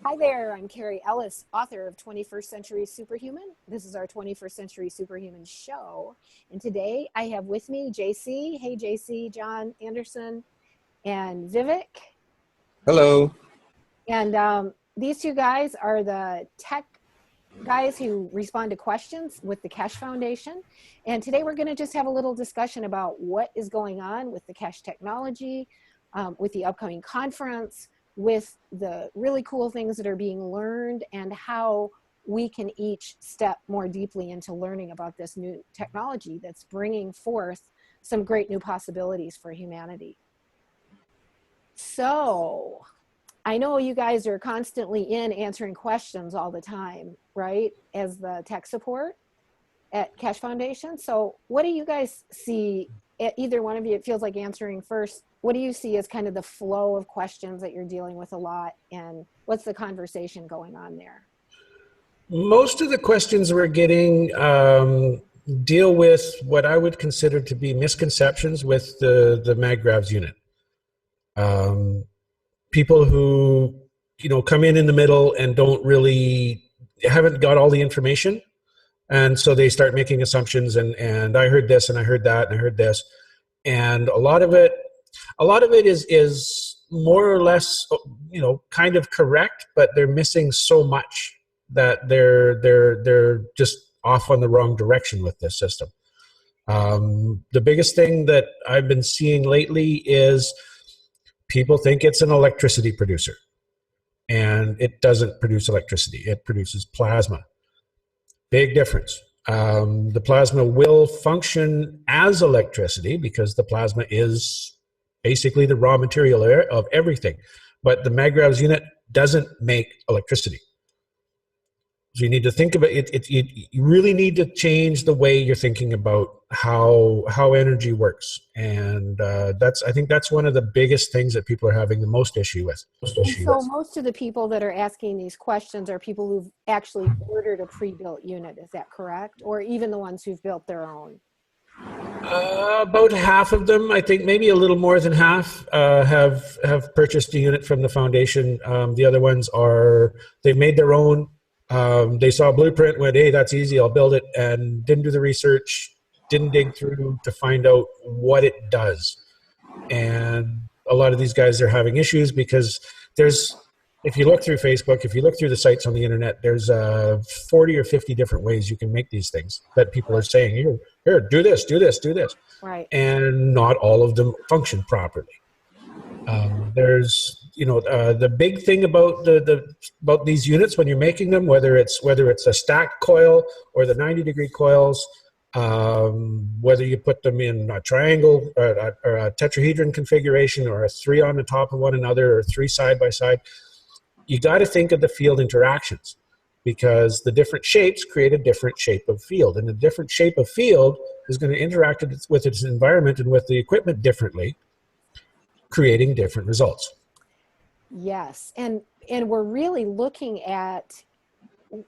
Hi there, I'm Carrie Ellis, author of 21st Century Superhuman. This is our 21st Century Superhuman show. And today I have with me JC. Hey JC, John Anderson, and Vivek. Hello. And these two guys are the tech guys who respond to questions with the Keshe Foundation. And today we're going to just have a little discussion about what is going on with the Keshe technology, with the upcoming conference, with the really cool things that are being learned, and how we can each step more deeply into learning about this new technology that's bringing forth some great new possibilities for humanity. So I know you guys are constantly in answering questions all the time, right? As the tech support at Keshe Foundation. So what do you guys see, either one of you, it feels like answering first, what do you see as kind of the flow of questions that you're dealing with a lot, and what's the conversation going on there? Most of the questions we're getting deal with what I would consider to be misconceptions with the Magravs unit. People who, come in the middle and haven't got all the information. And so they start making assumptions and I heard this and I heard that and I heard this. And a lot of it is more or less, kind of correct, but they're missing so much that they're just off on the wrong direction with this system. The biggest thing that I've been seeing lately is people think it's an electricity producer, and it doesn't produce electricity. It produces plasma. Big difference. The plasma will function as electricity because the plasma is basically the raw material of everything. But the Magravs unit doesn't make electricity. So you need to think about it. You really need to change the way you're thinking about how energy works. And I think that's one of the biggest things that people are having the most issue with. So most of the people that are asking these questions are people who've actually ordered a pre-built unit, is that correct? Or even the ones who've built their own? About half of them, I think, maybe a little more than half, have purchased a unit from the foundation. The other ones they've made their own. They saw a blueprint, went, hey, that's easy, I'll build it, and didn't do the research, didn't dig through to find out what it does. And a lot of these guys are having issues because if you look through Facebook, if you look through the sites on the internet, there's 40 or 50 different ways you can make these things that people are saying, here, do this. Right. And not all of them function properly. There's the big thing about about these units when you're making them, whether it's a stacked coil or the 90-degree coils, whether you put them in a triangle or a tetrahedron configuration or a three on the top of one another or three side by side, you got to think of the field interactions, because the different shapes create a different shape of field, and the different shape of field is going to interact with its environment and with the equipment differently, creating different results. Yes, and we're really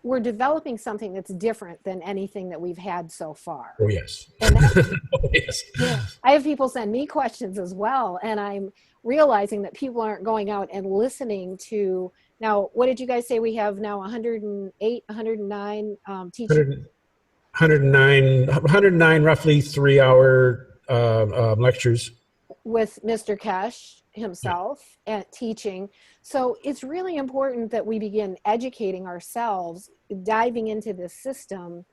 we're developing something that's different than anything that we've had so far. Oh, yes. And oh, yes. Yeah, I have people send me questions as well, and I'm realizing that people aren't going out and listening to, now, what did you guys say we have now, 108, 109 teachers? 109 roughly 3-hour lectures. With Mr. Keshe himself at teaching. So it's really important that we begin educating ourselves, diving into this system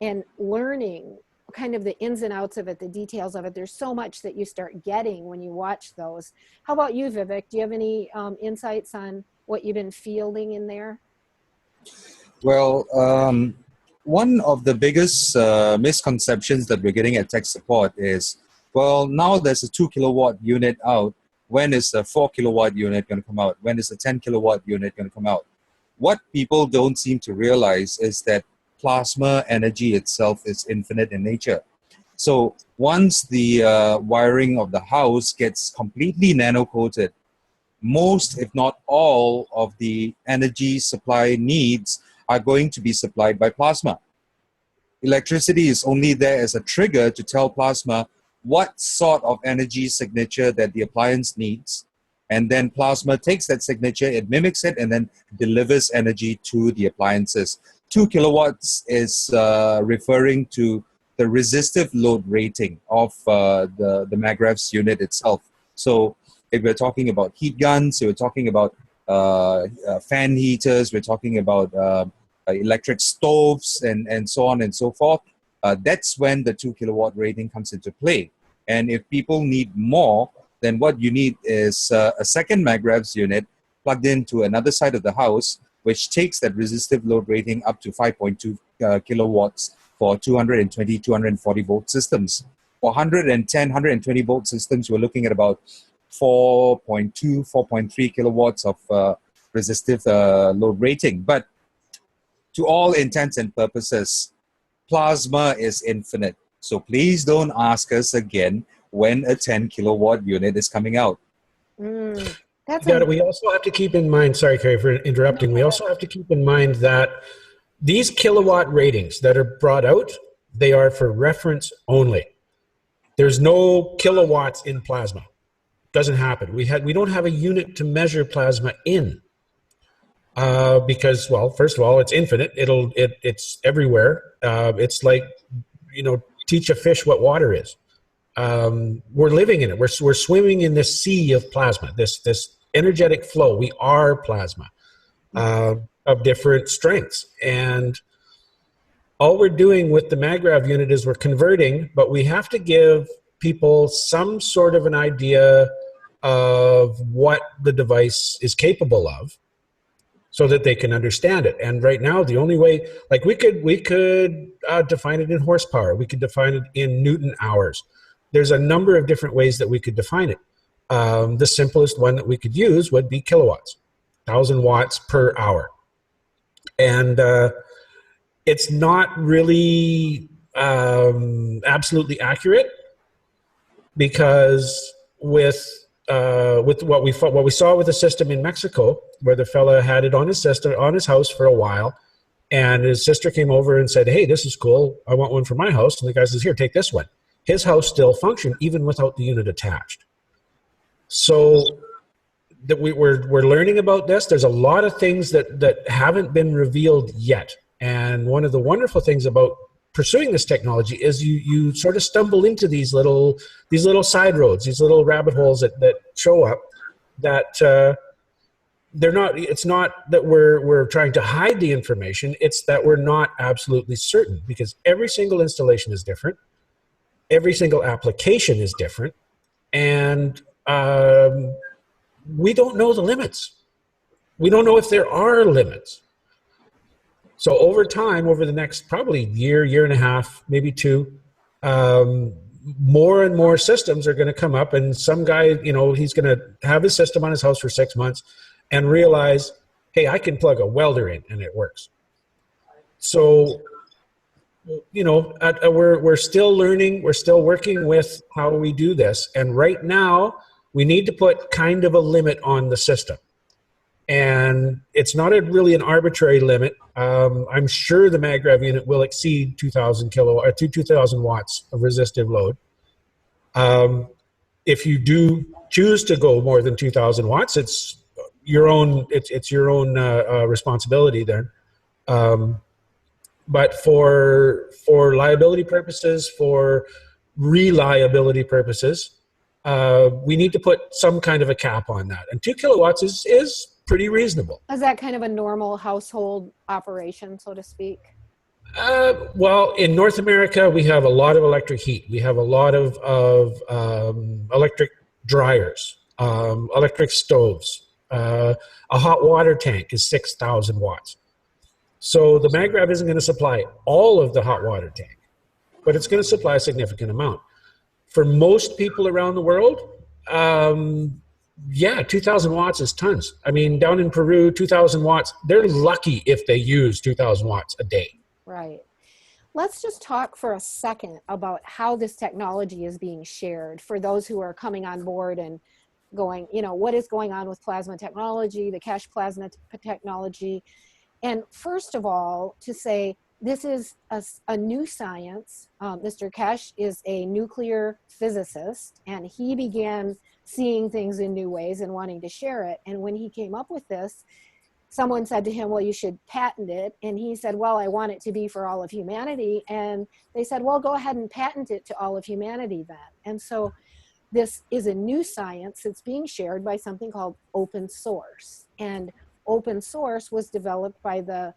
and learning kind of the ins and outs of it, the details of it. There's so much that you start getting when you watch those. How about you, Vivek? Do you have any insights on what you've been fielding in there? Well, one of the biggest misconceptions that we're getting at tech support is, well, now there's a 2 kilowatt unit out. When is a 4 kilowatt unit going to come out? When is a 10 kilowatt unit going to come out? What people don't seem to realize is that plasma energy itself is infinite in nature. So once the wiring of the house gets completely nano-coated, most, if not all, of the energy supply needs are going to be supplied by plasma. Electricity is only there as a trigger to tell plasma what sort of energy signature that the appliance needs, And then plasma takes that signature, it mimics it, and then delivers energy to the appliances. 2 kilowatts is referring to the resistive load rating of the Magravs unit itself. So if we're talking about heat guns, we're talking about fan heaters, we're talking about electric stoves, and so on and so forth, that's when the 2 kilowatt rating comes into play. And if people need more, then what you need is a second Magravs unit plugged into another side of the house, which takes that resistive load rating up to 5.2 kilowatts for 220, 240 volt systems. For 110, 120 volt systems, we're looking at about 4.2, 4.3 kilowatts of resistive load rating. But to all intents and purposes, plasma is infinite. So please don't ask us again when a 10 kilowatt unit is coming out. We also have to keep in mind, sorry, Carrie, for interrupting. We also have to keep in mind that these kilowatt ratings that are brought out, they are for reference only. There's no kilowatts in plasma. Doesn't happen. We don't have a unit to measure plasma in because, well, first of all, it's infinite. It's everywhere. It's like, teach a fish what water is. We're living in it. We're swimming in this sea of plasma, this energetic flow. We are plasma of different strengths. And all we're doing with the Magrav unit is we're converting, but we have to give people some sort of an idea of what the device is capable of so that they can understand it. And right now, the only way, like we could define it in horsepower. We could define it in Newton hours. There's a number of different ways that we could define it. The simplest one that we could use would be kilowatts, 1,000 watts per hour. And it's not really absolutely accurate because with what we saw with the system in Mexico, where the fella had it on his house for a while, and his sister came over and said, "Hey, this is cool. I want one for my house." And the guy says, "Here, take this one." His house still functioned even without the unit attached. So that we're learning about this. There's a lot of things that haven't been revealed yet. And one of the wonderful things about pursuing this technology is you sort of stumble into these little side roads, these little rabbit holes that show up that they're not. It's not that we're trying to hide the information. It's that we're not absolutely certain because every single installation is different. Every single application is different, and we don't know the limits. We don't know if there are limits. So over time, over the next probably year and a half, maybe two, more and more systems are going to come up, and some guy, he's going to have his system on his house for 6 months and realize, hey, I can plug a welder in and it works. So, we're still learning, we're still working with how we do this. And right now, we need to put kind of a limit on the system. And it's not really an arbitrary limit. I'm sure the Magrav unit will exceed 2,000 watts of resistive load. If you do choose to go more than 2,000 watts, it's your own. It's your own responsibility then. But for liability purposes, for reliability purposes, we need to put some kind of a cap on that. And 2 kilowatts is pretty reasonable. Is that kind of a normal household operation, so to speak? Well, in North America, we have a lot of electric heat. We have a lot of electric dryers, electric stoves. A hot water tank is 6,000 watts. So the Magrav isn't going to supply all of the hot water tank, but it's going to supply a significant amount. For most people around the world, 2,000 watts is tons. I mean, down in Peru, 2,000 watts, they're lucky if they use 2,000 watts a day. Right. Let's just talk for a second about how this technology is being shared for those who are coming on board and going, what is going on with plasma technology, the Keshe plasma technology. And first of all, to say this is a new science. Mr. Keshe is a nuclear physicist, and he began seeing things in new ways and wanting to share it. And when he came up with this, someone said to him, well, you should patent it. And he said, well, I want it to be for all of humanity. And they said, well, go ahead and patent it to all of humanity then. And so this is a new science that's being shared by something called open source. And open source was developed by the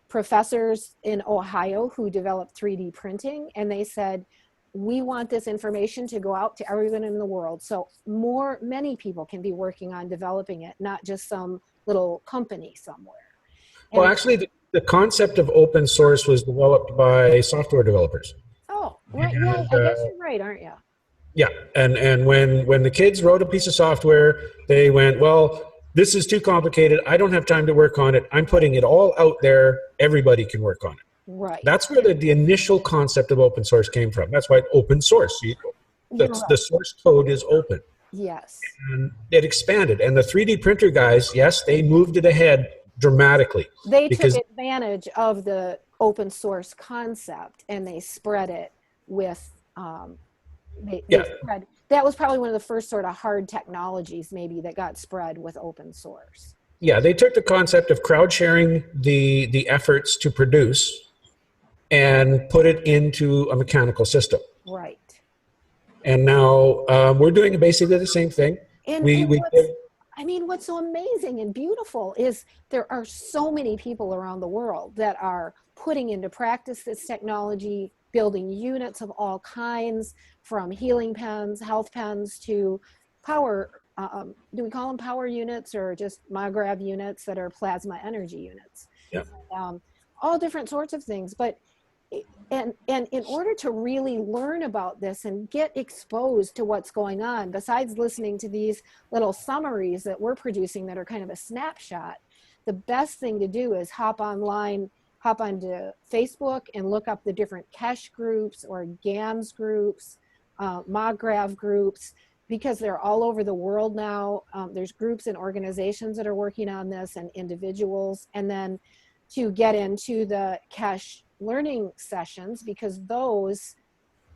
professors in Ohio who developed 3D printing. And they said, we want this information to go out to everyone in the world. So many people can be working on developing it, not just some little company somewhere. And well, actually, the concept of open source was developed by software developers. oh, right. Well, I guess you're right, aren't you? Yeah, and when the kids wrote a piece of software, they went, well, this is too complicated. I don't have time to work on it. I'm putting it all out there. Everybody can work on it. Right. That's where the initial concept of open source came from. That's why open source. The source code is open. Yes. And it expanded. And the 3D printer guys, yes, they moved it ahead dramatically. They took advantage of the open source concept and they spread it with, that was probably one of the first sort of hard technologies maybe that got spread with open source. Yeah, they took the concept of crowd sharing the efforts to produce and put it into a mechanical system. Right. And now we're doing basically the same thing. And what's so amazing and beautiful is there are so many people around the world that are putting into practice this technology, building units of all kinds, from healing pens, health pens, to power, do we call them power units or just Magrav units that are plasma energy units? Yeah. All different sorts of things. But and in order to really learn about this and get exposed to what's going on, besides listening to these little summaries that we're producing that are kind of a snapshot, the best thing to do is hop onto Facebook and look up the different Keshe groups or GANS groups, Magrav groups, because they're all over the world now. There's groups and organizations that are working on this and individuals. And then to get into the Keshe learning sessions, because those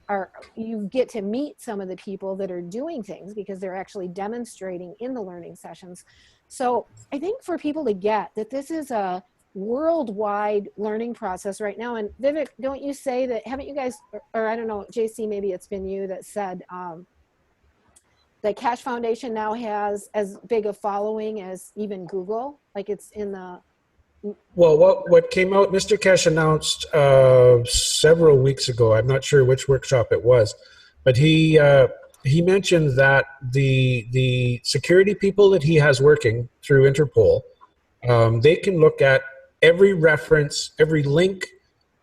are, you get to meet some of the people that are doing things because they're actually demonstrating in the learning sessions. So I think for people to get that this is a worldwide learning process right now. And Vivek, don't you say that, haven't you guys, or I don't know, JC, maybe it's been you that said the Keshe Foundation now has as big a following as even Google, like it's in the... Well, what came out, Mr. Keshe announced several weeks ago, I'm not sure which workshop it was, but he mentioned that the security people that he has working through Interpol, they can look at every reference, every link,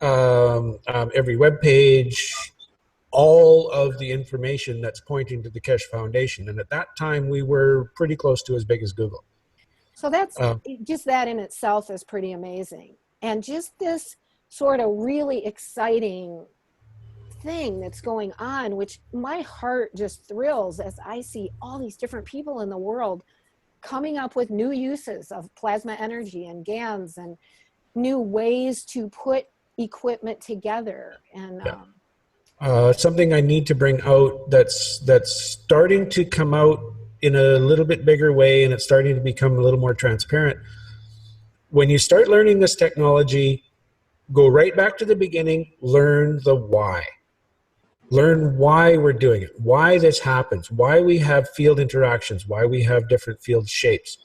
every web page, all of the information that's pointing to the Keshe Foundation. And at that time, we were pretty close to as big as Google. So that's just that in itself is pretty amazing. And just this sort of really exciting thing that's going on, which my heart just thrills as I see all these different people in the world coming up with new uses of plasma energy and GANS and new ways to put equipment together. And something I need to bring out that's starting to come out in a little bit bigger way, and it's starting to become a little more transparent. When you start learning this technology, go right back to the beginning, learn the why. Learn why we're doing it, why this happens, why we have field interactions, why we have different field shapes.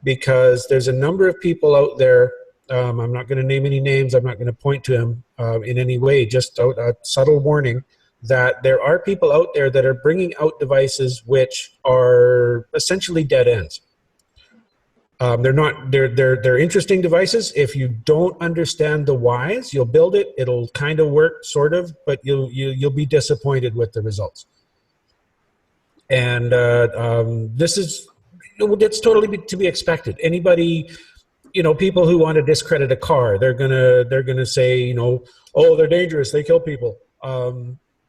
Because there's a number of people out there, I'm not going to name any names, I'm not going to point to them in any way, just a subtle warning, that there are people out there that are bringing out devices which are essentially dead ends. They're interesting devices. If you don't understand the whys, you'll build it, it'll kind of work, sort of, but you'll be disappointed with the results. And it's totally to be expected. Anybody, people who want to discredit a car, they're gonna say, oh, they're dangerous, they kill people.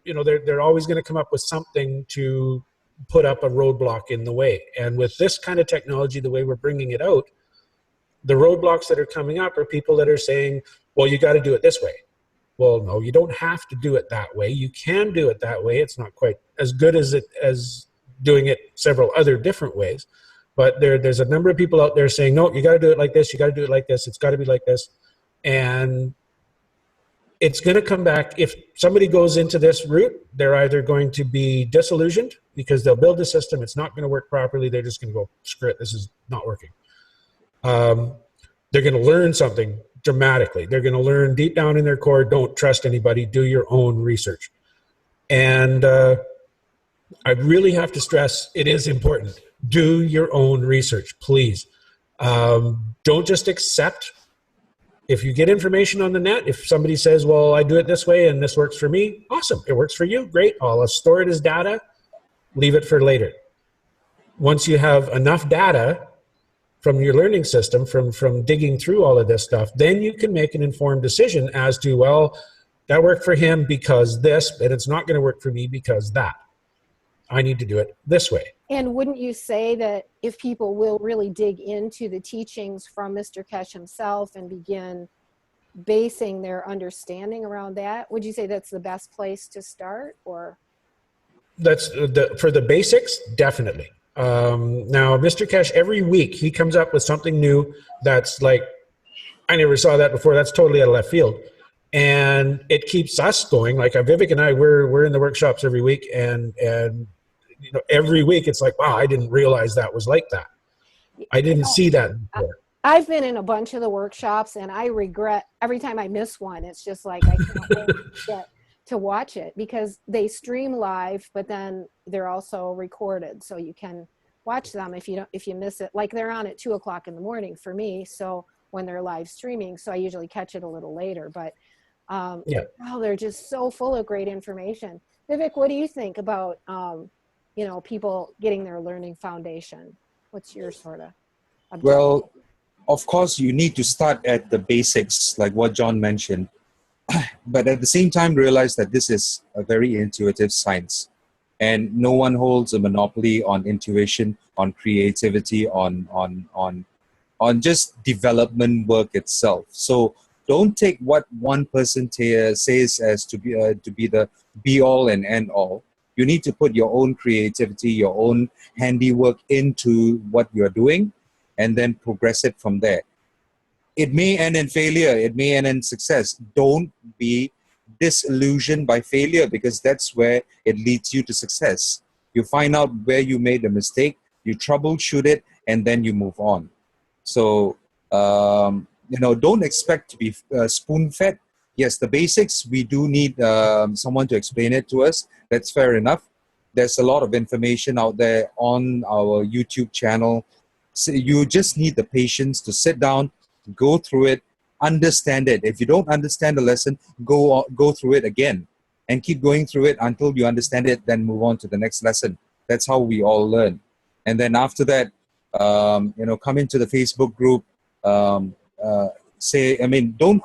They're always going to come up with something to put up a roadblock in the way. And with this kind of technology, the way we're bringing it out, the roadblocks that are coming up are people that are saying, well, you got to do it this way. Well, no, you don't have to do it that way. You can do it that way. It's not quite as good as doing it several other different ways. But there's a number of people out there saying, no, you got to do it like this. You got to do it like this. It's got to be like this. And it's going to come back. If somebody goes into this route, they're either going to be disillusioned because they'll build a system. It's not going to work properly. They're just going to go, screw it, this is not working. They're going to learn something dramatically. They're going to learn deep down in their core, don't trust anybody, do your own research. And I really have to stress, it is important. Do your own research, please. Don't just accept. If you get information on the net, if somebody says, well, I do it this way and this works for me, awesome. It works for you, great. I'll store it as data, leave it for later. Once you have enough data from your learning system, from digging through all of this stuff, then you can make an informed decision as to, well, that worked for him because this, and it's not going to work for me because that. I need to do it this way. And wouldn't you say that if people will really dig into the teachings from Mr. Keshe himself and begin basing their understanding around that, would you say that's the best place to start? Or that's for the basics, definitely. Now, Mr. Keshe, every week he comes up with something new that's like, I never saw that before. That's totally out of left field. And it keeps us going. Like Vivek and I, we're in the workshops every week, and you know, every week it's like, wow, I didn't realize that was like that. I didn't see that before. I've been in a bunch of the workshops, and I regret every time I miss one. It's just like I can't wait to get to watch it, because they stream live, but then they're also recorded, so you can watch them if you miss it. Like they're on at 2 o'clock in the morning for me, so when they're live streaming, so I usually catch it a little later. But yeah. Oh, they're just so full of great information. Vivek, what do you think about you know, people getting their learning foundation? What's your sort of objective? Well, of course, you need to start at the basics, like what John mentioned. But at the same time, realize that this is a very intuitive science. And no one holds a monopoly on intuition, on creativity, on just development work itself. So don't take what one person says as to be the be-all and end-all. You need to put your own creativity, your own handiwork into what you're doing, and then progress it from there. It may end in failure. It may end in success. Don't be disillusioned by failure, because that's where it leads you to success. You find out where you made a mistake, you troubleshoot it, and then you move on. So, you know, don't expect to be spoon-fed. Yes, the basics, we do need someone to explain it to us. That's fair enough. There's a lot of information out there on our YouTube channel. So you just need the patience to sit down, go through it, understand it. If you don't understand the lesson, go through it again and keep going through it until you understand it, then move on to the next lesson. That's how we all learn. And then after that, you know, come into the Facebook group, don't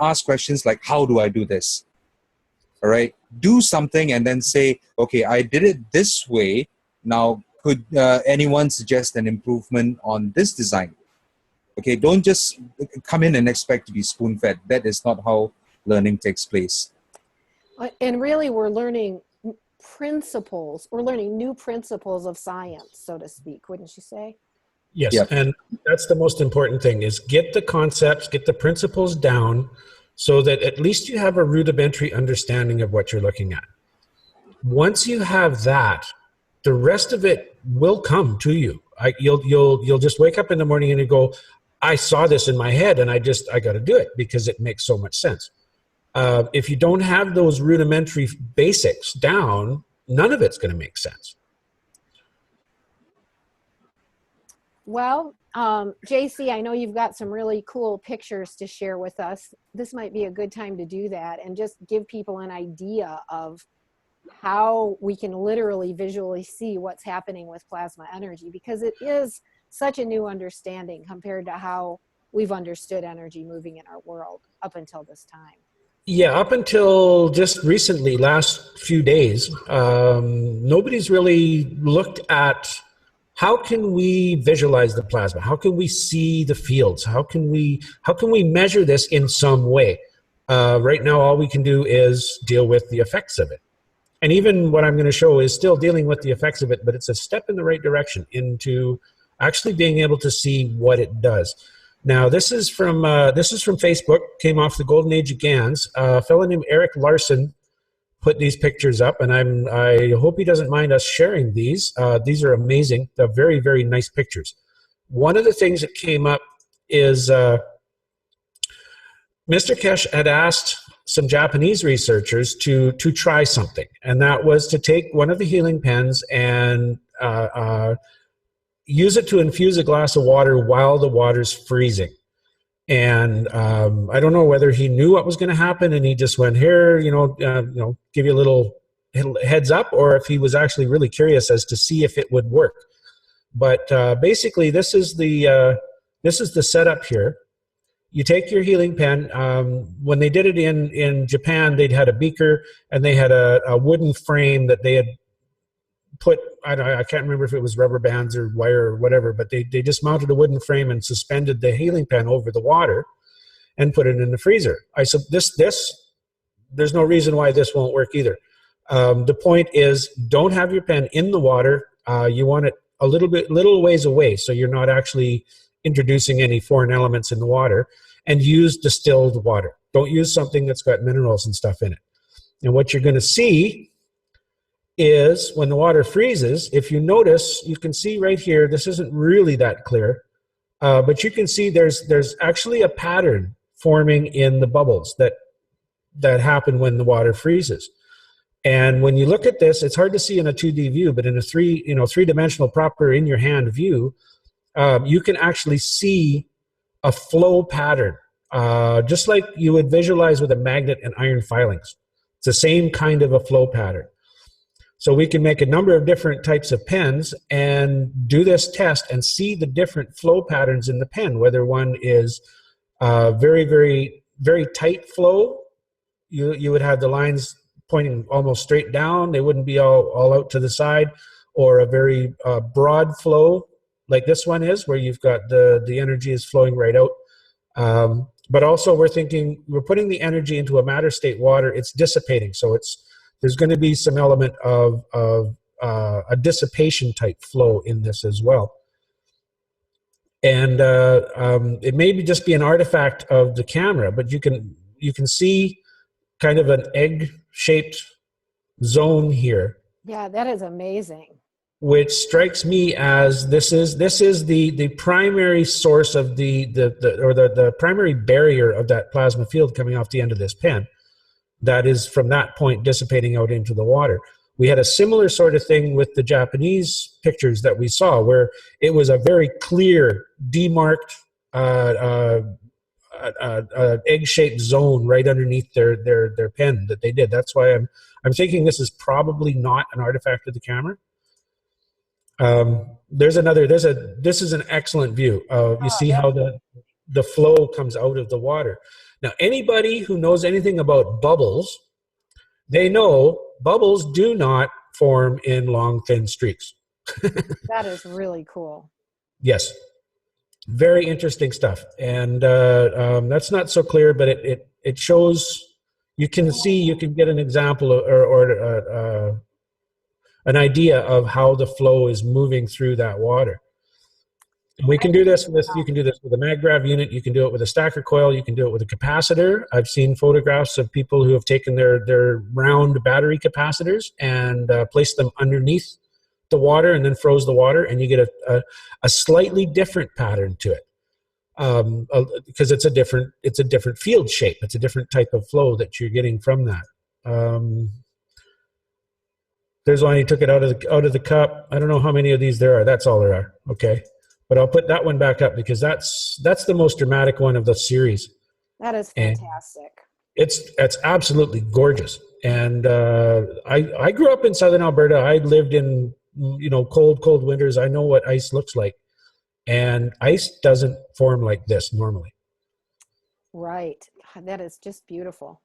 ask questions like, how do I do this? All right. Do something and then say, okay, I did it this way. Now, could anyone suggest an improvement on this design? Okay, don't just come in and expect to be spoon-fed. That is not how learning takes place. And really, we're learning principles. We're learning new principles of science, so to speak, wouldn't you say? Yes, Yep. And that's the most important thing, is get the concepts, get the principles down, so that at least you have a rudimentary understanding of what you're looking at. Once you have that, the rest of it will come to you. You'll just wake up in the morning and you go, I saw this in my head and I got to do it because it makes so much sense. If you don't have those rudimentary basics down, none of it's going to make sense. Well, JC, I know you've got some really cool pictures to share with us. This might be a good time to do that and just give people an idea of how we can literally visually see what's happening with plasma energy, because it is such a new understanding compared to how we've understood energy moving in our world up until this time. Yeah, up until just recently, last few days, nobody's really looked at how can we visualize the plasma? How can we see the fields? How can we measure this in some way? Right now, all we can do is deal with the effects of it. And even what I'm going to show is still dealing with the effects of it, but it's a step in the right direction into actually being able to see what it does. Now, this is from Facebook, came off the golden age of GANS. A fellow named Eric Larson put these pictures up, and I hope he doesn't mind us sharing these. These are amazing. They're very, very nice pictures. One of the things that came up is Mr. Keshe had asked some Japanese researchers to try something, and that was to take one of the healing pens and use it to infuse a glass of water while the water's freezing. And I don't know whether he knew what was going to happen and he just went, here, give you a little heads up, or if he was actually really curious as to see if it would work. But basically, this is the setup here. You take your healing pen. When they did it in Japan, they'd had a beaker and they had a wooden frame that they had put, I can't remember if it was rubber bands or wire or whatever, but they just mounted a wooden frame and suspended the healing pen over the water and put it in the freezer. I said, there's no reason why this won't work either. The point is, don't have your pen in the water. You want it a little ways away, so you're not actually introducing any foreign elements in the water, and use distilled water. Don't use something that's got minerals and stuff in it. And what you're going to see is when the water freezes, if you notice, you can see right here, this isn't really that clear, but you can see there's actually a pattern forming in the bubbles that happen when the water freezes. And when you look at this, it's hard to see in a 2D view, but in a three-dimensional proper in your hand view, you can actually see a flow pattern, just like you would visualize with a magnet and iron filings. It's the same kind of a flow pattern. So we can make a number of different types of pens and do this test and see the different flow patterns in the pen, whether one is very, very, very tight flow. You would have the lines pointing almost straight down. They wouldn't be all out to the side, or a very broad flow like this one is, where you've got the energy is flowing right out. But also we're putting the energy into a matter state water, it's dissipating. So there's going to be some element of a dissipation type flow in this as well. And it may just be an artifact of the camera, but you can see kind of an egg-shaped zone here. Yeah, that is amazing. Which strikes me as this is the primary source of the primary barrier of that plasma field coming off the end of this pen. That is from that point dissipating out into the water. We had a similar sort of thing with the Japanese pictures that we saw, where it was a very clear, demarked egg-shaped zone right underneath their pen that they did. That's why I'm thinking this is probably not an artifact of the camera. This is an excellent view. You see how the flow comes out of the water. Now, anybody who knows anything about bubbles, they know bubbles do not form in long, thin streaks. That is really cool. Yes. Very interesting stuff. And that's not so clear, but it shows, you can get an example or an idea of how the flow is moving through that water. And we can do this with, you can do this with a Magrav unit, you can do it with a stacker coil, you can do it with a capacitor. I've seen photographs of people who have taken their round battery capacitors and placed them underneath the water and then froze the water, and you get a slightly different pattern to it. Because it's a different field shape. It's a different type of flow that you're getting from that. There's one, he took it out of the cup. I don't know how many of these there are. That's all there are. Okay. But I'll put that one back up because that's the most dramatic one of the series. That is fantastic. And it's absolutely gorgeous. And I grew up in southern Alberta. I lived in cold winters. I know what ice looks like, and ice doesn't form like this normally. Right. God, that is just beautiful.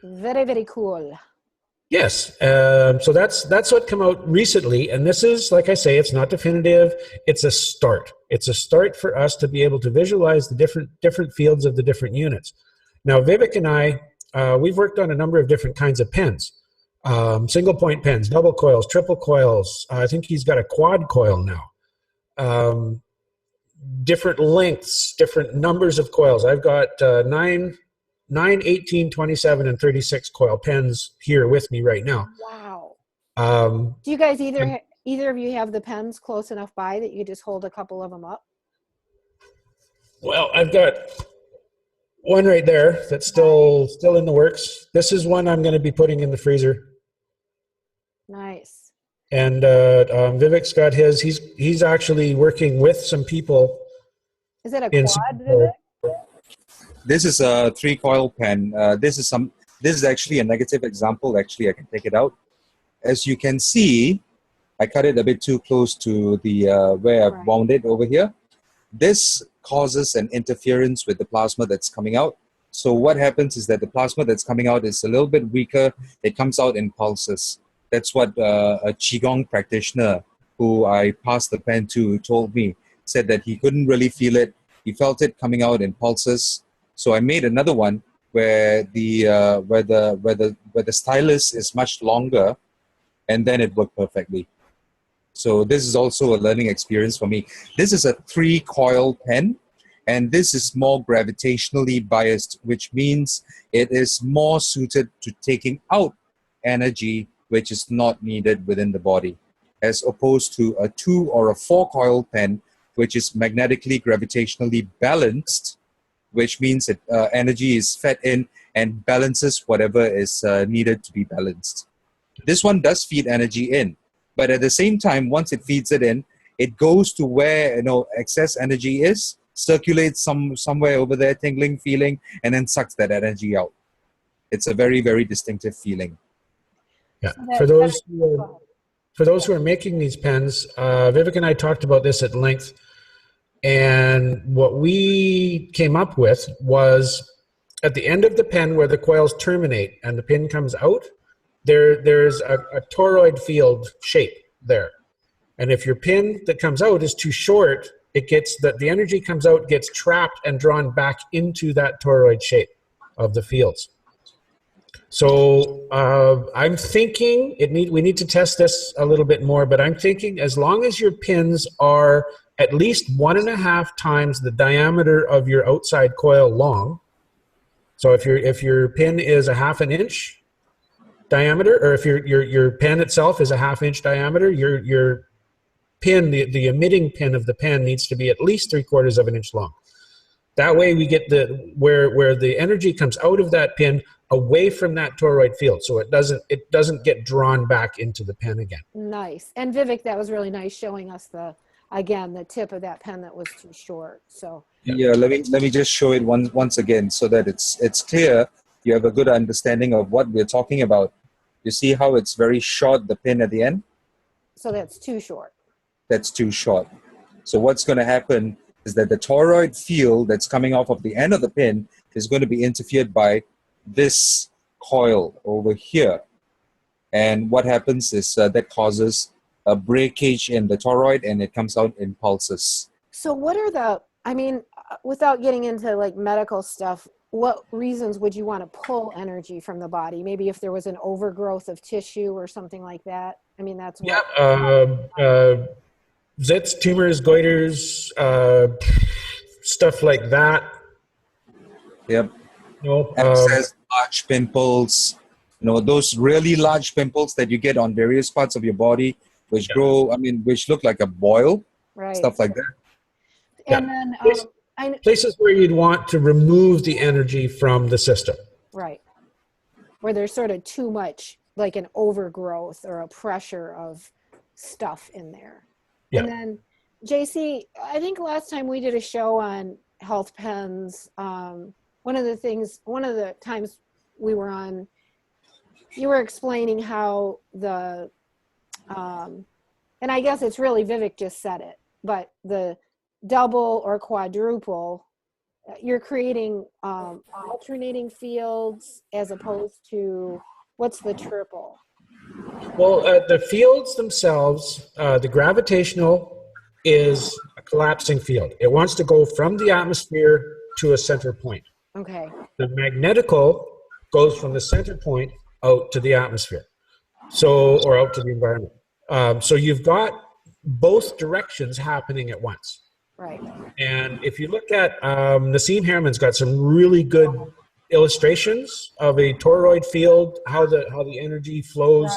Very, very cool. Yes. So that's what came out recently. And this is, like I say, it's not definitive. It's a start. It's a start for us to be able to visualize the different fields of the different units. Now, Vivek and I, we've worked on a number of different kinds of pens. single point pens, double coils, triple coils. I think he's got a quad coil now. Different lengths, different numbers of coils. I've got 9, 18, 27, and 36 coil pens here with me right now. Wow. Do you guys either of you have the pens close enough by that you just hold a couple of them up? Well, I've got one right there that's still in the works. This is one I'm going to be putting in the freezer. Nice. And Vivek's got his. He's actually working with some people. Is it a quad, Vivek? This is a 3-coil pen. This is actually a negative example. Actually, I can take it out. As you can see, I cut it a bit too close to the where I've wound it over here. This causes an interference with the plasma that's coming out. So what happens is that the plasma that's coming out is a little bit weaker. It comes out in pulses. That's what a Qigong practitioner who I passed the pen to told me. Said that he couldn't really feel it. He felt it coming out in pulses. So I made another one where the stylus is much longer, and then it worked perfectly. So this is also a learning experience for me. This is a 3-coil pen, and this is more gravitationally biased, which means it is more suited to taking out energy which is not needed within the body, as opposed to a 2 or a 4-coil pen, which is magnetically gravitationally balanced, which means that energy is fed in and balances whatever is needed to be balanced. This one does feed energy in, but at the same time, once it feeds it in, it goes to where excess energy is, circulates somewhere over there, tingling, feeling, and then sucks that energy out. It's a very, very distinctive feeling. Yeah. For those who are making these pens, Vivek and I talked about this at length, and what we came up with was at the end of the pen where the coils terminate and the pin comes out, there's a toroid field shape there. And if your pin that comes out is too short, it gets the energy comes out, gets trapped and drawn back into that toroid shape of the fields. So I'm thinking we need to test this a little bit more, but I'm thinking as long as your pins are at least 1.5 times the diameter of your outside coil long. So if your pin is 1/2 inch diameter, or if your pen itself is 1/2 inch diameter, your pin, the emitting pin of the pen needs to be at least 3/4 of an inch long. That way we get where the energy comes out of that pin away from that toroid field, so it doesn't get drawn back into the pen again. Nice. And Vivek, that was really nice showing us the tip of that pen that was too short. So yeah, let me just show it once again so that it's clear. You have a good understanding of what we're talking about. You see how it's very short, the pin at the end? So that's too short. That's too short. So what's going to happen is that the toroid field that's coming off of the end of the pin is going to be interfered by this coil over here. And what happens is that causes a breakage in the toroid, and it comes out in pulses. So what are without getting into like medical stuff, what reasons would you want to pull energy from the body? Maybe if there was an overgrowth of tissue or something like that. I mean, that's what. Yeah, zits, tumors, goiters, stuff like that. Yep. Abscess, large pimples, those really large pimples that you get on various parts of your body, which grow, which look like a boil, right? Stuff like that. And then places where you'd want to remove the energy from the system. Right. Where there's sort of too much, like an overgrowth or a pressure of stuff in there. Yeah. And then, JC, I think last time we did a show on health pens, one of the times we were on, you were explaining how and I guess it's really Vivek just said it, but the double or quadruple, you're creating alternating fields as opposed to, what's the triple? Well, the fields themselves, the gravitational is a collapsing field. It wants to go from the atmosphere to a center point. Okay. The magnetical goes from the center point out to the atmosphere. So, or out to the environment. So you've got both directions happening at once. Right. And if you look at Nassim Haramehn's got some really good illustrations of a toroid field, how the energy flows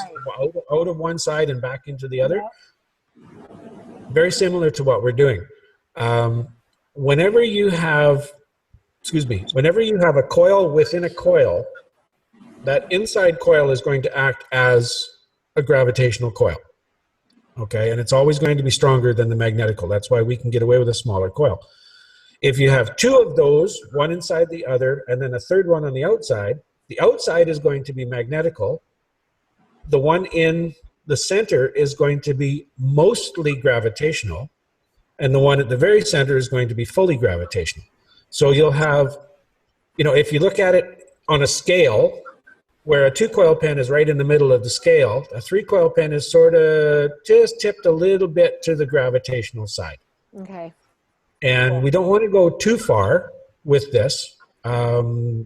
out of one side and back into the other. Very similar to what we're doing. Whenever you have a coil within a coil, that inside coil is going to act as a gravitational coil. Okay, and it's always going to be stronger than the magnetical. That's why we can get away with a smaller coil. If you have two of those, one inside the other, and then a third one on the outside is going to be magnetical. The one in the center is going to be mostly gravitational, and the one at the very center is going to be fully gravitational. So you'll have, if you look at it on a scale, where a 2-coil pen is right in the middle of the scale, a 3-coil pen is sort of just tipped a little bit to the gravitational side. Okay. And we don't want to go too far with this. We're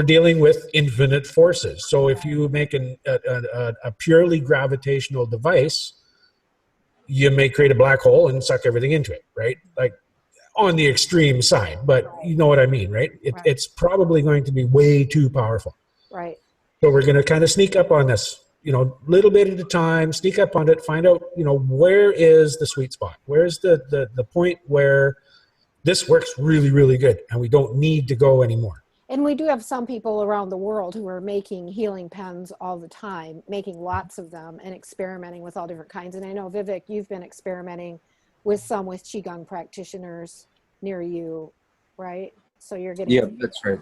dealing with infinite forces. So if you make a purely gravitational device, you may create a black hole and suck everything into it, right? Like on the extreme side, but you know what I mean, right? It's probably going to be way too powerful. Right. So we're going to kind of sneak up on this, little bit at a time, sneak up on it, find out, where is the sweet spot? Where's the point where this works really, really good and we don't need to go anymore? And we do have some people around the world who are making healing pens all the time, making lots of them and experimenting with all different kinds. And I know, Vivek, you've been experimenting with Qigong practitioners near you, right? So you're getting... Yeah, that's right.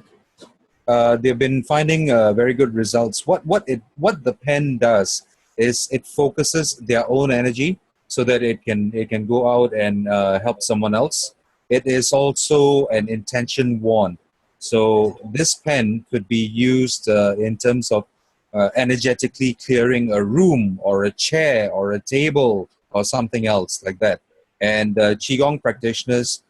They've been finding very good results. What the pen does is it focuses their own energy so that it can go out and help someone else. It is also an intention wand. So this pen could be used in terms of energetically clearing a room or a chair or a table or something else like that. And Qigong practitioners,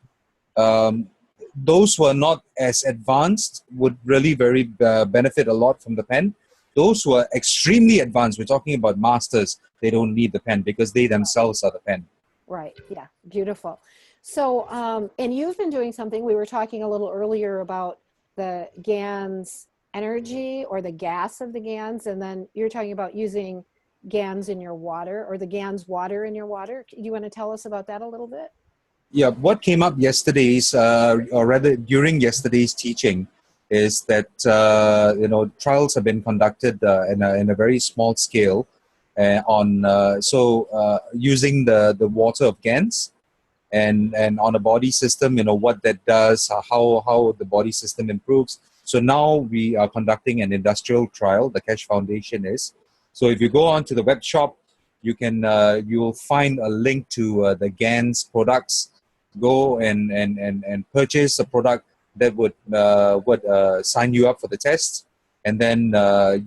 those who are not as advanced would really very benefit a lot from the pen. Those who are extremely advanced, we're talking about masters, they don't need the pen because they themselves are the pen. Right, yeah, beautiful. So, and you've been doing something, we were talking a little earlier about the GANS energy or the gas of the GANS, and then you're talking about using GANS in your water or the GANS water in your water. You want to tell us about that a little bit? Yeah, what came up yesterday's, or rather during yesterday's teaching, is that trials have been conducted in a very small scale using the water of GANS and on a body system, what that does, how the body system improves. So now we are conducting an industrial trial. The Keshe Foundation is. So if you go onto the web shop, you'll find a link to the GANS products. Go and purchase a product that would sign you up for the test, and then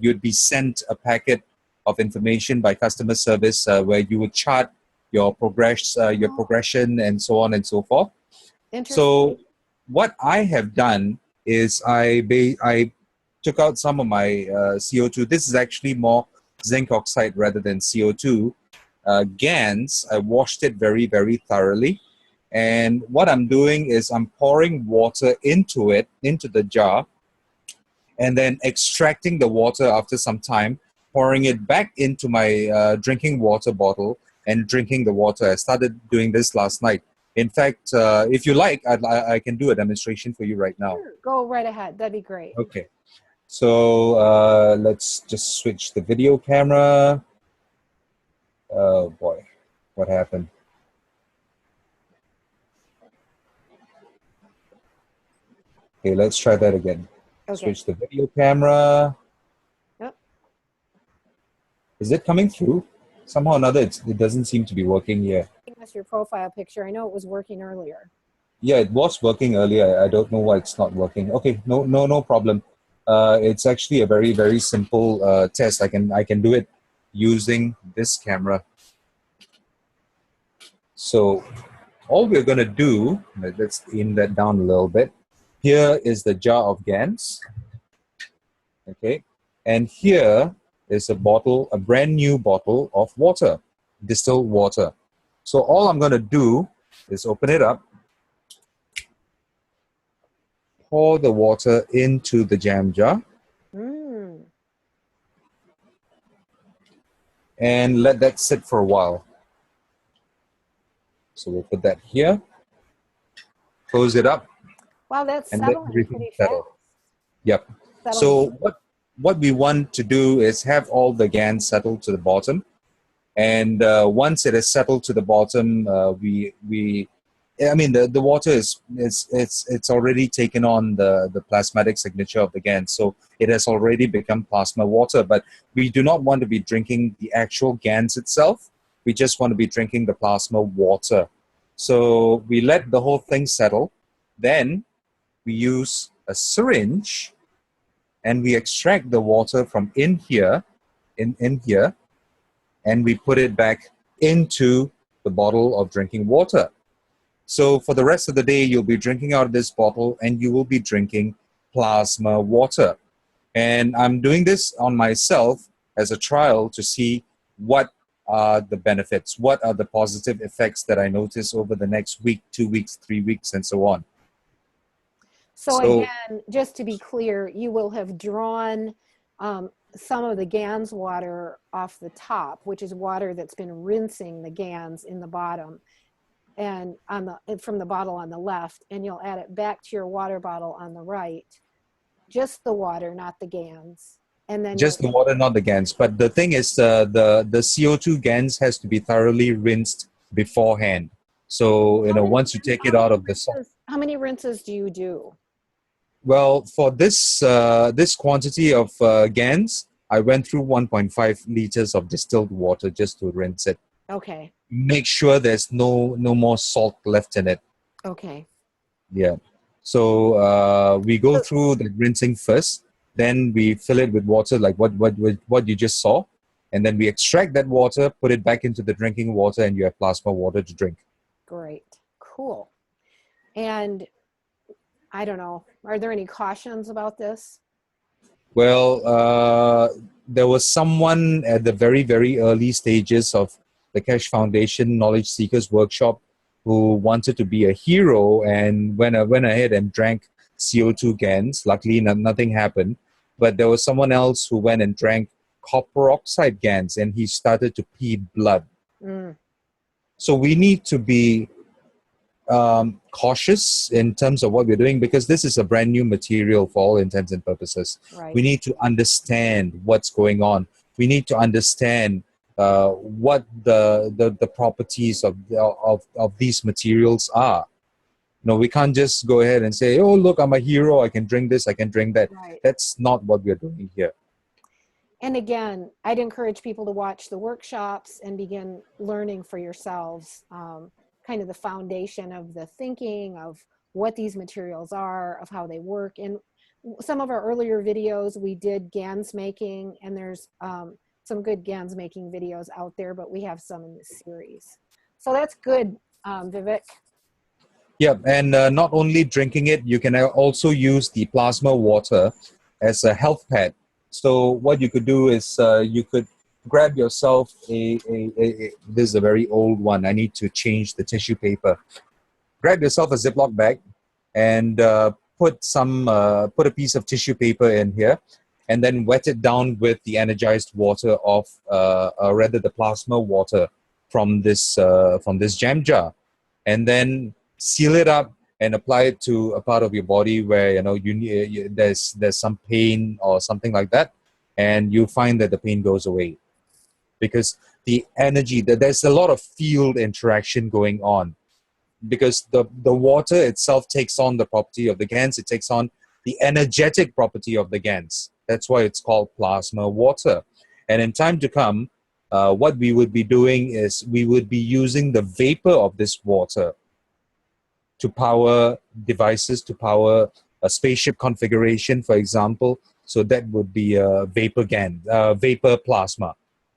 you'd be sent a packet of information by customer service where you would chart your progression and so on and so forth. So what I have done is I took out some of my CO2. This is actually more zinc oxide rather than CO2. GANS, I washed it very, very thoroughly. And what I'm doing is I'm pouring water into the jar, and then extracting the water after some time, pouring it back into my drinking water bottle and drinking the water. I started doing this last night. In fact, if you like, I can do a demonstration for you right now. Sure. Go right ahead. That'd be great. Okay. So let's just switch the video camera. Oh boy, what happened? Okay, let's try that again. Okay. Switch the video camera. Yep. Is it coming through? Somehow or another, it doesn't seem to be working here. That's your profile picture. I know it was working earlier. Yeah, it was working earlier. I don't know why it's not working. Okay, no problem. It's actually a very, very simple test. I can do it using this camera. So all we're going to do, let's aim that down a little bit. Here is the jar of GANS. Okay, and here is a bottle, a brand new bottle of water, distilled water. So all I'm going to do is open it up, pour the water into the jam jar, and let that sit for a while. So we'll put that here, close it up, Wow, that's and let settling everything pretty settle. fast. Yep. Settling. So what we want to do is have all the GANs settled to the bottom, and once it is settled to the bottom, the water it's already taken on the plasmatic signature of the GANs, so it has already become plasma water. But we do not want to be drinking the actual GANs itself. We just want to be drinking the plasma water. So we let the whole thing settle. Then we use a syringe and we extract the water from in here, and we put it back into the bottle of drinking water. So for the rest of the day, you'll be drinking out of this bottle and you will be drinking plasma water. And I'm doing this on myself as a trial to see what are the benefits, what are the positive effects that I notice over the next week, 2 weeks, 3 weeks, and so on. So again, just to be clear, you will have drawn some of the GANS water off the top, which is water that's been rinsing the GANS in the bottom and from the bottle on the left, and you'll add it back to your water bottle on the right. Just the water, not the GANS. And then just the water, not the GANS. But the thing is, the CO2 GANS has to be thoroughly rinsed beforehand. So once you take it out of the salt. How many rinses do you do? Well, for this this quantity of GANS, I went through 1.5 liters of distilled water just to rinse it. Okay. Make sure there's no more salt left in it. Okay. Yeah. So we go through the rinsing first. Then we fill it with water, like what you just saw, and then we extract that water, put it back into the drinking water, and you have plasma water to drink. Great. Cool. And I don't know, are there any cautions about this? Well, there was someone at the very, very early stages of the Keshe Foundation Knowledge Seekers Workshop who wanted to be a hero and went ahead and drank CO2 GANs. Luckily, nothing happened. But there was someone else who went and drank copper oxide GANs, and he started to pee blood. So we need to be cautious in terms of what we're doing, because this is a brand new material for all intents and purposes. Right. We need to understand what's going on. We need to understand what the properties of these materials are. No, we can't just go ahead and say, oh, look, I'm a hero, I can drink this, I can drink that. Right. That's not what we're doing here. And again, I'd encourage people to watch the workshops and begin learning for yourselves kind of the foundation of the thinking of what these materials are, of how they work. And some of our earlier videos, we did GANS making, and there's some good GANS making videos out there, but we have some in this series. So that's good, Vivek. Yeah, and not only drinking it, you can also use the plasma water as a health pad. So what you could do is you could grab yourself this is a very old one. I need to change the tissue paper. Grab yourself a Ziploc bag and put a piece of tissue paper in here, and then wet it down with the energized water of rather the plasma water from this jam jar, and then seal it up and apply it to a part of your body where there's some pain or something like that, and you find that the pain goes away, because the energy, there's a lot of field interaction going on, because the water itself takes on the property of the GANS, it takes on the energetic property of the GANS. That's why it's called plasma water. And in time to come, what we would be doing is we would be using the vapor of this water to power devices, to power a spaceship configuration, for example. So that would be a vapor vapor plasma.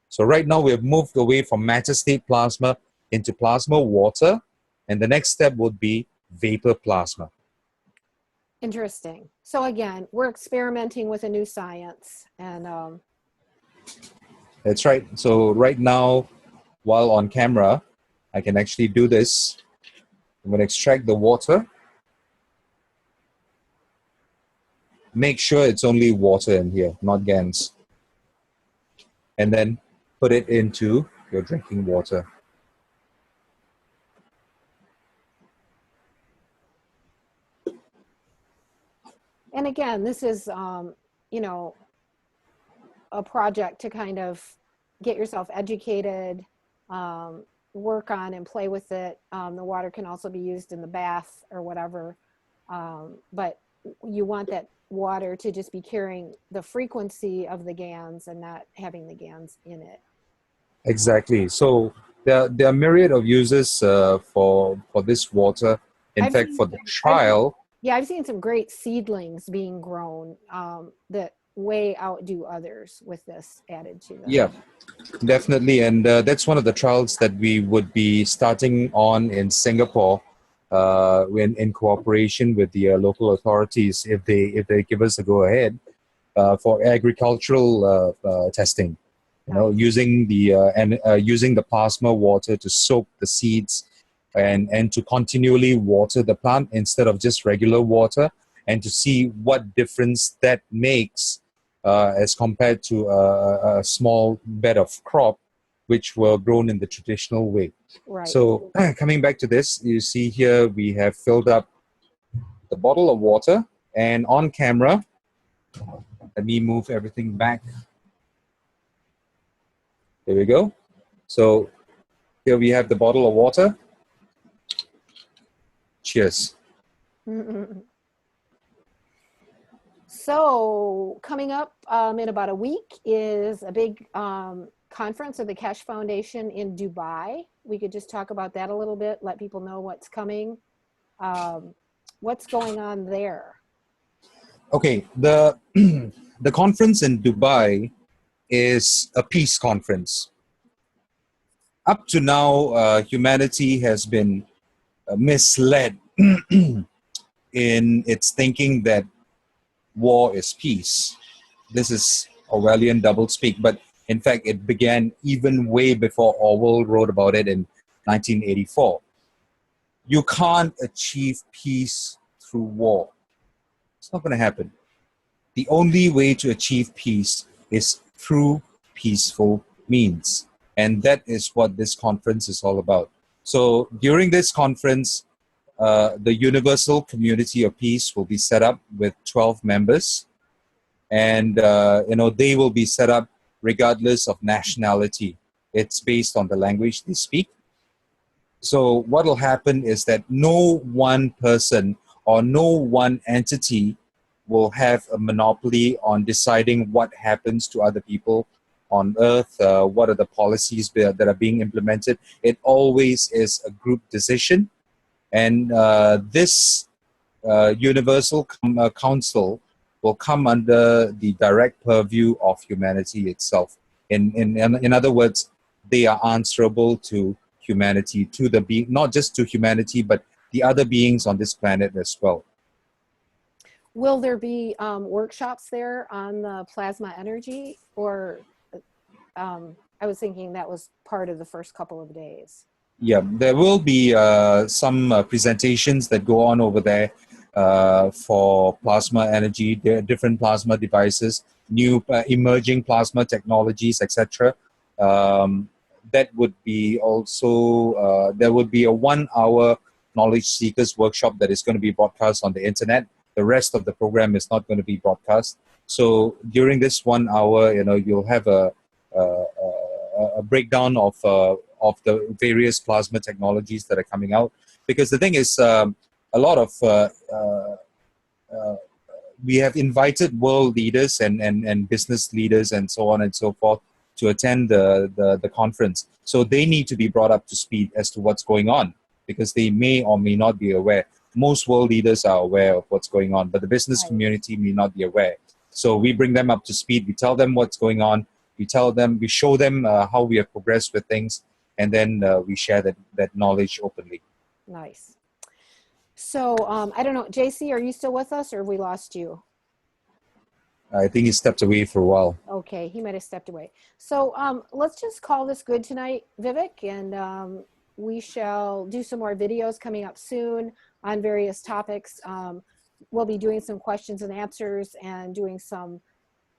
So right now we have moved away from matter state plasma into plasma water, and the next step would be vapor plasma. Interesting. So again, we're experimenting with a new science, and That's right. So right now, while on camera, I can actually do this. I'm going to extract the water. Make sure it's only water in here, not GANS. And then put it into your drinking water. And again, this is, you know, a project to kind of get yourself educated, work on and play with it. The water can also be used in the bath or whatever. But you want that water to just be carrying the frequency of the GANs and not having the GANs in it. Exactly. So there are myriad of uses for this water. In fact, for the trial, I've seen some great seedlings being grown that way outdo others with this added to them. Yeah, definitely. And that's one of the trials that we would be starting on in Singapore in cooperation with the local authorities if they give us a go ahead for agricultural testing. You know, using the plasma water to soak the seeds and to continually water the plant instead of just regular water, and to see what difference that makes as compared to a small bed of crop which were grown in the traditional way. Right. So coming back to this, you see here we have filled up the bottle of water, and on camera, let me move everything back. There we go. So here we have the bottle of water. Cheers. So coming up in about a week is a big conference of the Keshe Foundation in Dubai. We could just talk about that a little bit, let people know what's coming. What's going on there? Okay, the the conference in Dubai is a peace conference. Up to now, humanity has been misled in its thinking that war is peace. This is Orwellian doublespeak, but in fact, it began even way before Orwell wrote about it in 1984. You can't achieve peace through war. It's not going to happen. The only way to achieve peace is through peaceful means. And that is what this conference is all about. So during this conference, the Universal Community of Peace will be set up with 12 members. And, they will be set up regardless of nationality. It's based on the language they speak. So what will happen is that no one person or no one entity will have a monopoly on deciding what happens to other people on Earth, what are the policies that are being implemented. It always is a group decision. And this Universal Council will come under the direct purview of humanity itself. In other words, they are answerable to humanity, to the being, not just to humanity, but the other beings on this planet as well. Will there be workshops there on the plasma energy, or I was thinking that was part of the first couple of days? Yeah, there will be some presentations that go on over there for plasma energy, different plasma devices, new emerging plasma technologies, etc. That would be also, there would be a 1 hour knowledge seekers workshop that is going to be broadcast on the internet. The rest of the program is not going to be broadcast. So during this 1 hour, you'll have a breakdown of the various plasma technologies that are coming out. Because the thing is, a lot of we have invited world leaders and business leaders and so on and so forth to attend the conference. So they need to be brought up to speed as to what's going on, because they may or may not be aware. Most world leaders are aware of what's going on, but the business community may not be aware. So we bring them up to speed. We tell them what's going on. We show them how we have progressed with things, and then we share that knowledge openly. Nice. So I don't know, JC, are you still with us, or have we lost you? I think he stepped away for a while. Okay, he might have stepped away. So let's just call this good tonight, Vivek, and we shall do some more videos coming up soon on various topics. We'll be doing some questions and answers and doing some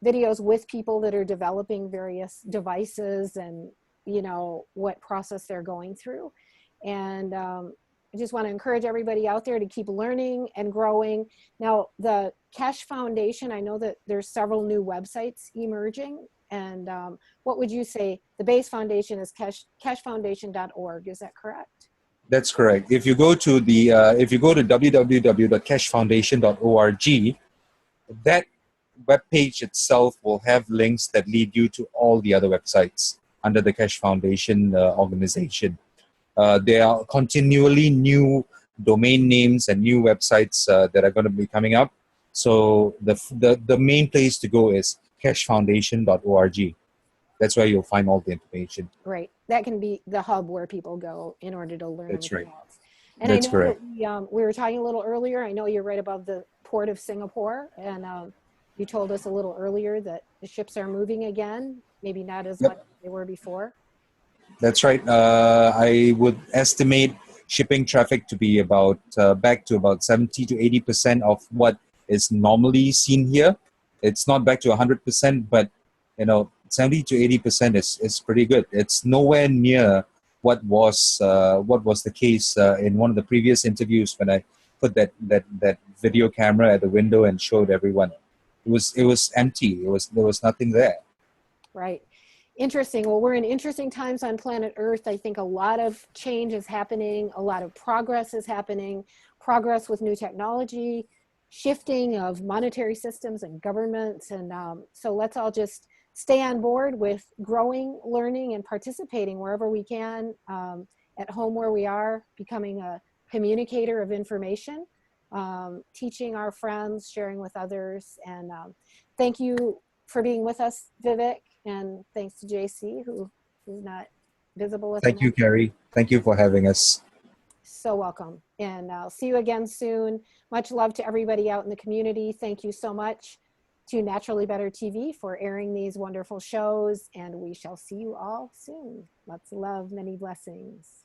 videos with people that are developing various devices and, you know, what process they're going through. And I just want to encourage everybody out there to keep learning and growing. Now, the Keshe Foundation, I know that there's several new websites emerging. And what would you say? The base foundation is keshefoundation.org. Is that correct? That's correct. If you go to the www.keshefoundation.org, that web page itself will have links that lead you to all the other websites under the Keshe Foundation organization. There are continually new domain names and new websites that are going to be coming up. So the main place to go is keshefoundation.org. That's where you'll find all the information. Great. That can be the hub where people go in order to learn That's everything right. else. And That's I know correct. that we were talking a little earlier. I know you're right above the port of Singapore, and you told us a little earlier that the ships are moving again, maybe not as Yep. much as they were before. That's right. I would estimate shipping traffic to be about back to about 70 to 80% of what is normally seen here. It's not back to 100%, but 70 to 80% is pretty good. It's nowhere near what was the case in one of the previous interviews when I put that video camera at the window and showed everyone. It was empty. There was nothing there. Right. Interesting. Well, we're in interesting times on planet Earth. I think a lot of change is happening. A lot of progress is happening. Progress with new technology, shifting of monetary systems and governments. And so let's all just stay on board with growing, learning, and participating wherever we can, at home where we are, becoming a communicator of information, teaching our friends, sharing with others. And thank you for being with us, Vivek. And thanks to JC, who is not visible at the Thank you, moment. Carrie. Thank you for having us. So welcome. And I'll see you again soon. Much love to everybody out in the community. Thank you so much to Naturally Better TV for airing these wonderful shows. And we shall see you all soon. Lots of love, many blessings.